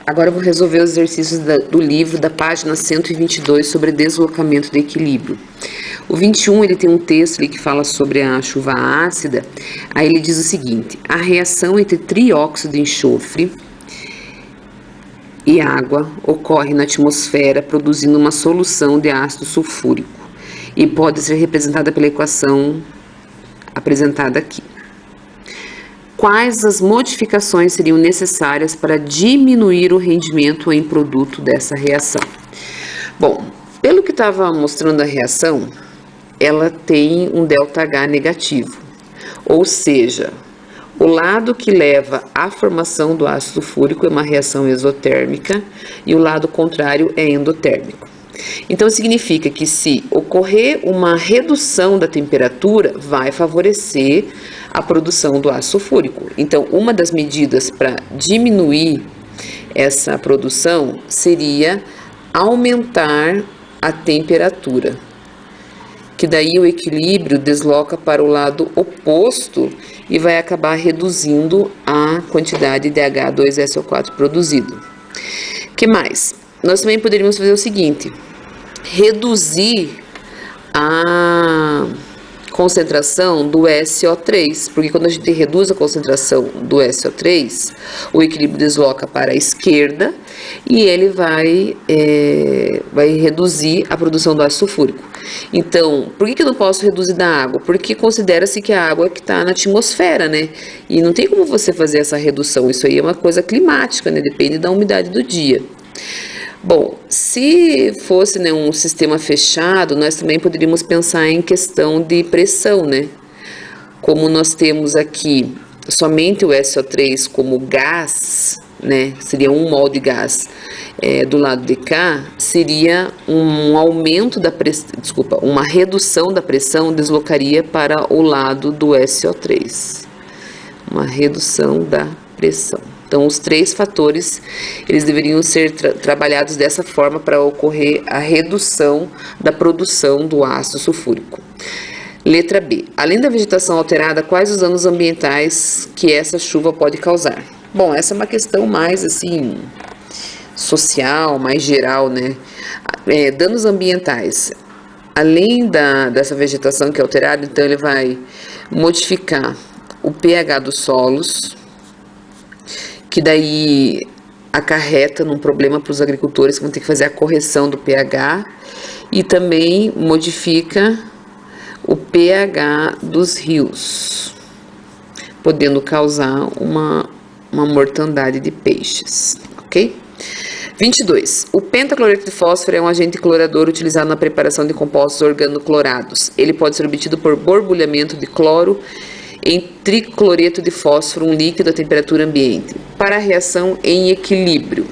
Agora eu vou resolver os exercícios do livro, da página 122, sobre deslocamento de equilíbrio. O 21, ele tem um texto ali que fala sobre a chuva ácida. Aí ele diz o seguinte: a reação entre trióxido de enxofre e água ocorre na atmosfera, produzindo uma solução de ácido sulfúrico e pode ser representada pela equação apresentada aqui. Quais as modificações seriam necessárias para diminuir o rendimento em produto dessa reação? Bom, pelo que estava mostrando a reação, ela tem um ΔH negativo, ou seja, o lado que leva à formação do ácido sulfúrico é uma reação exotérmica e o lado contrário é endotérmico. Então, significa que se ocorrer uma redução da temperatura, vai favorecer a produção do ácido sulfúrico. Então, uma das medidas para diminuir essa produção seria aumentar a temperatura, que daí o equilíbrio desloca para o lado oposto e vai acabar reduzindo a quantidade de H2SO4 produzido. O que mais? Nós também poderíamos fazer o seguinte: reduzir a concentração do SO3, porque quando a gente reduz a concentração do SO3, o equilíbrio desloca para a esquerda e ele vai reduzir a produção do ácido sulfúrico. Então, por que eu não posso reduzir da água? Porque considera-se que a água que está na atmosfera, né? E não tem como você fazer essa redução, isso aí é uma coisa climática, né? Depende da umidade do dia. Bom, se fosse, né, um sistema fechado, nós também poderíamos pensar em questão de pressão, né? Como nós temos aqui somente o SO3 como gás, né? Seria 1 mol de gás do lado de cá, seria um aumento da pressão, desculpa, uma redução da pressão deslocaria para o lado do SO3. Uma redução da pressão. Então, os três fatores, eles deveriam ser trabalhados dessa forma para ocorrer a redução da produção do ácido sulfúrico. Letra B. Além da vegetação alterada, quais os danos ambientais que essa chuva pode causar? Bom, essa é uma questão mais, assim, social, mais geral, né? Danos ambientais. Além dessa vegetação que é alterada, então ele vai modificar o pH dos solos, que daí acarreta num problema para os agricultores que vão ter que fazer a correção do pH, e também modifica o pH dos rios, podendo causar uma mortandade de peixes, ok? 22. O pentacloreto de fósforo é um agente clorador utilizado na preparação de compostos organoclorados. Ele pode ser obtido por borbulhamento de cloro em tricloreto de fósforo, um líquido a temperatura ambiente, para a reação em equilíbrio.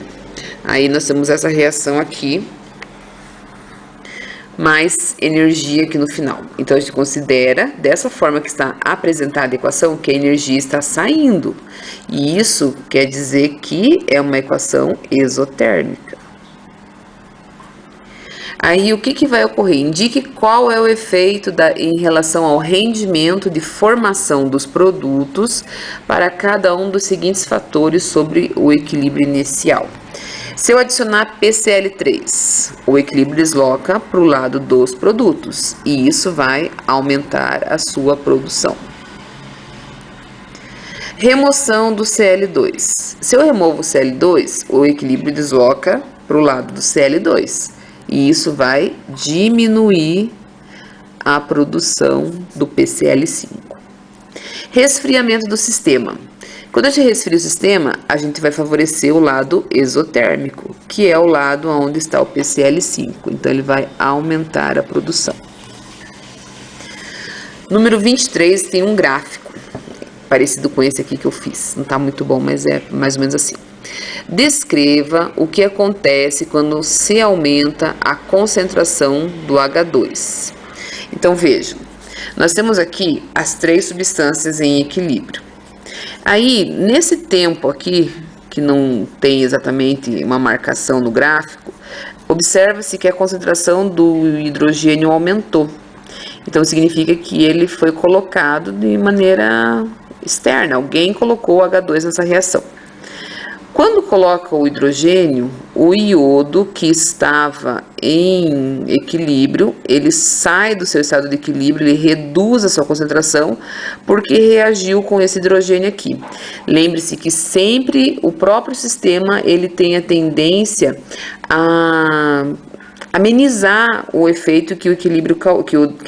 Aí nós temos essa reação aqui, mais energia aqui no final. Então a gente considera, dessa forma que está apresentada a equação, que a energia está saindo. E isso quer dizer que é uma equação exotérmica. Aí o que vai ocorrer? Indique qual é o efeito em relação ao rendimento de formação dos produtos para cada um dos seguintes fatores sobre o equilíbrio inicial. Se eu adicionar PCl3, o equilíbrio desloca para o lado dos produtos e isso vai aumentar a sua produção. Remoção do Cl2. Se eu removo o Cl2, o equilíbrio desloca para o lado do Cl2. E isso vai diminuir a produção do PCl5. Resfriamento do sistema. Quando a gente resfria o sistema, a gente vai favorecer o lado exotérmico, que é o lado onde está o PCl5. Então, ele vai aumentar a produção. Número 23 tem um gráfico, parecido com esse aqui que eu fiz. Não está muito bom, mas é mais ou menos assim. Descreva o que acontece quando se aumenta a concentração do H2. Então, vejam, nós temos aqui as três substâncias em equilíbrio. Aí, nesse tempo aqui, que não tem exatamente uma marcação no gráfico, observa-se que a concentração do hidrogênio aumentou. Então, significa que ele foi colocado de maneira externa, alguém colocou H2 nessa reação. Quando coloca o hidrogênio, o iodo que estava em equilíbrio, ele sai do seu estado de equilíbrio, ele reduz a sua concentração, porque reagiu com esse hidrogênio aqui. Lembre-se que sempre o próprio sistema, ele tem a tendência a amenizar o efeito que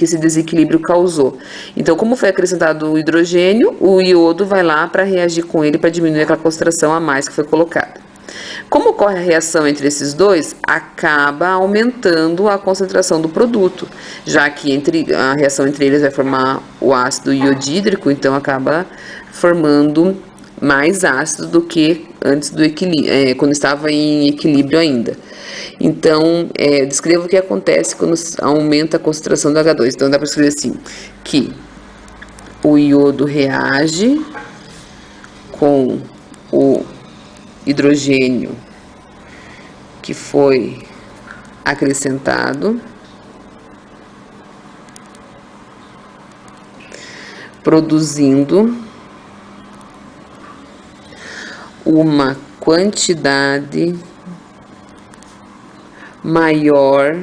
esse desequilíbrio causou. Então, como foi acrescentado o hidrogênio, o iodo vai lá para reagir com ele, para diminuir aquela concentração a mais que foi colocada. Como ocorre a reação entre esses dois, acaba aumentando a concentração do produto, já que a reação entre eles vai formar o ácido iodídrico, então acaba formando mais ácido do que antes do equilíbrio, quando estava em equilíbrio ainda. Então, descreva o que acontece quando aumenta a concentração do H2. Então, dá para escrever assim, que o iodo reage com o hidrogênio que foi acrescentado, produzindo uma quantidade maior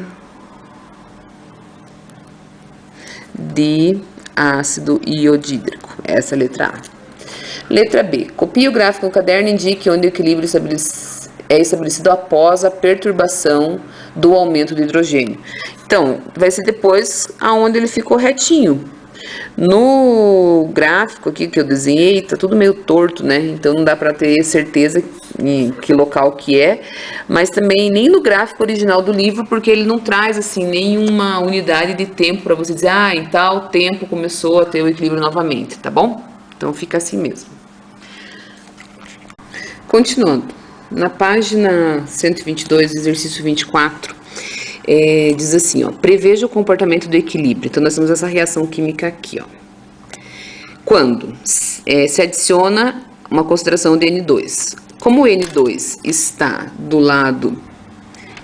de ácido iodídrico. Essa é a letra A. Letra B. Copie o gráfico no caderno e indique onde o equilíbrio é estabelecido após a perturbação do aumento do hidrogênio. Então, vai ser depois aonde ele ficou retinho. No gráfico aqui que eu desenhei, tá tudo meio torto, né? Então não dá para ter certeza em que local que é, mas também nem no gráfico original do livro, porque ele não traz assim nenhuma unidade de tempo para você dizer, em tal tempo começou a ter o equilíbrio novamente, tá bom? Então fica assim mesmo. Continuando, na página 122, exercício 24, diz assim, preveja o comportamento do equilíbrio. Então, nós temos essa reação química aqui, Quando se adiciona uma concentração de N2. Como o N2 está do lado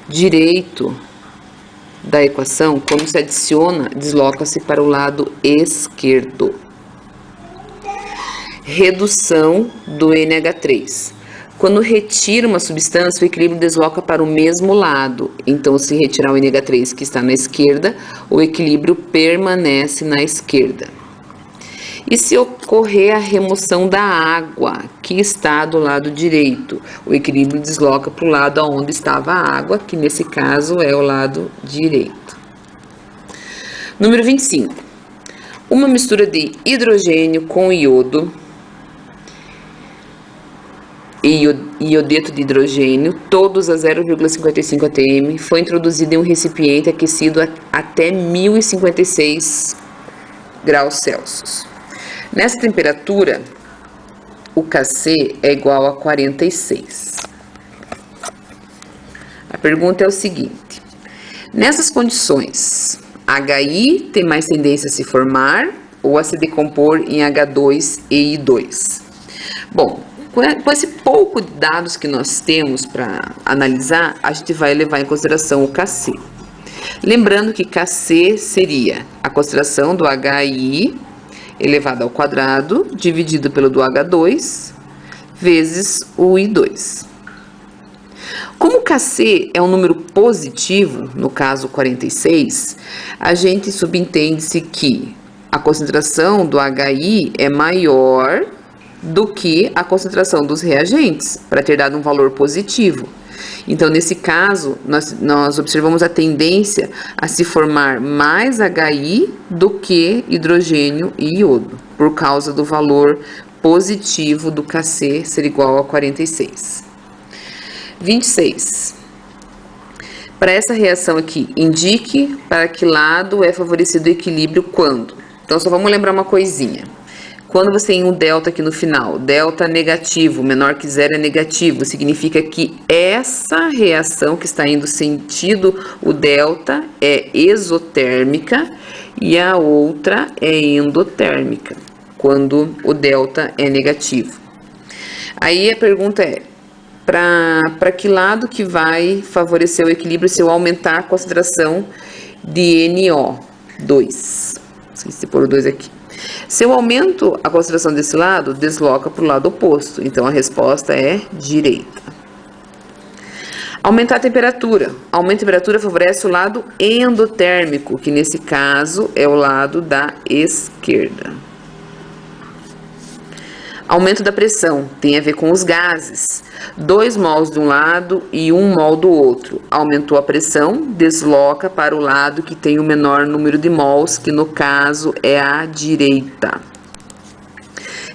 direito da equação, quando se adiciona, desloca-se para o lado esquerdo. Redução do NH3. Quando retira uma substância, o equilíbrio desloca para o mesmo lado. Então, se retirar o NH3 que está na esquerda, o equilíbrio permanece na esquerda. E se ocorrer a remoção da água, que está do lado direito, o equilíbrio desloca para o lado onde estava a água, que nesse caso é o lado direito. Número 25. Uma mistura de hidrogênio com iodo e iodeto de hidrogênio, todos a 0,55 atm, foi introduzida em um recipiente aquecido até 1056 graus Celsius. Nessa temperatura, o Kc é igual a 46. A pergunta é o seguinte: nessas condições, HI tem mais tendência a se formar ou a se decompor em H2 e I2? Bom, com esse pouco de dados que nós temos para analisar, a gente vai levar em consideração o Kc. Lembrando que Kc seria a concentração do HI elevado ao quadrado, dividido pelo do H2, vezes o I2. Como Kc é um número positivo, no caso 46, a gente subentende-se que a concentração do HI é maior do que a concentração dos reagentes, para ter dado um valor positivo. Então, nesse caso, nós observamos a tendência a se formar mais HI do que hidrogênio e iodo, por causa do valor positivo do Kc ser igual a 46. 26. Para essa reação aqui, indique para que lado é favorecido o equilíbrio quando. Então, só vamos lembrar uma coisinha. Quando você tem um delta aqui no final, delta negativo, menor que zero é negativo, significa que essa reação que está indo sentido o delta é exotérmica e a outra é endotérmica, quando o delta é negativo. Aí a pergunta é, para que lado que vai favorecer o equilíbrio se eu aumentar a concentração de NO2? Esqueci de pôr o 2 aqui. Se eu aumento a concentração desse lado, desloca para o lado oposto. Então, a resposta é direita. Aumentar a temperatura. Aumento de temperatura favorece o lado endotérmico, que nesse caso é o lado da esquerda. Aumento da pressão tem a ver com os gases. 2 mols de um lado e 1 mol do outro. Aumentou a pressão, desloca para o lado que tem o menor número de mols, que no caso é a direita.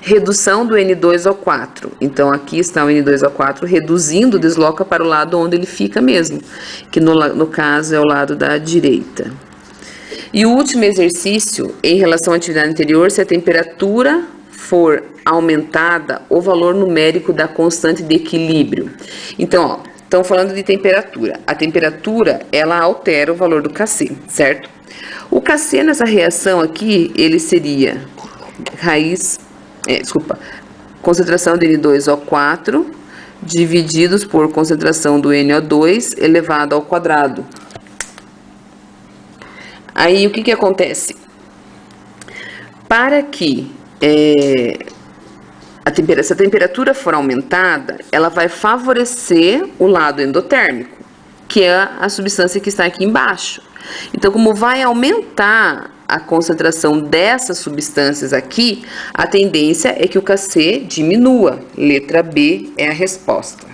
Redução do N2O4. Então, aqui está o N2O4 reduzindo, desloca para o lado onde ele fica mesmo, que no caso é o lado da direita. E o último exercício, em relação à atividade anterior, se a temperatura for aumentada, o valor numérico da constante de equilíbrio. Então, ó, estão falando de temperatura. A temperatura, ela altera o valor do Kc, certo? O Kc nessa reação aqui, ele seria concentração de N2O4 divididos por concentração do NO2 elevado ao quadrado. Aí, o que acontece? Para que se a temperatura for aumentada, ela vai favorecer o lado endotérmico, que é a substância que está aqui embaixo. Então, como vai aumentar a concentração dessas substâncias aqui, a tendência é que o Kc diminua. Letra B é a resposta.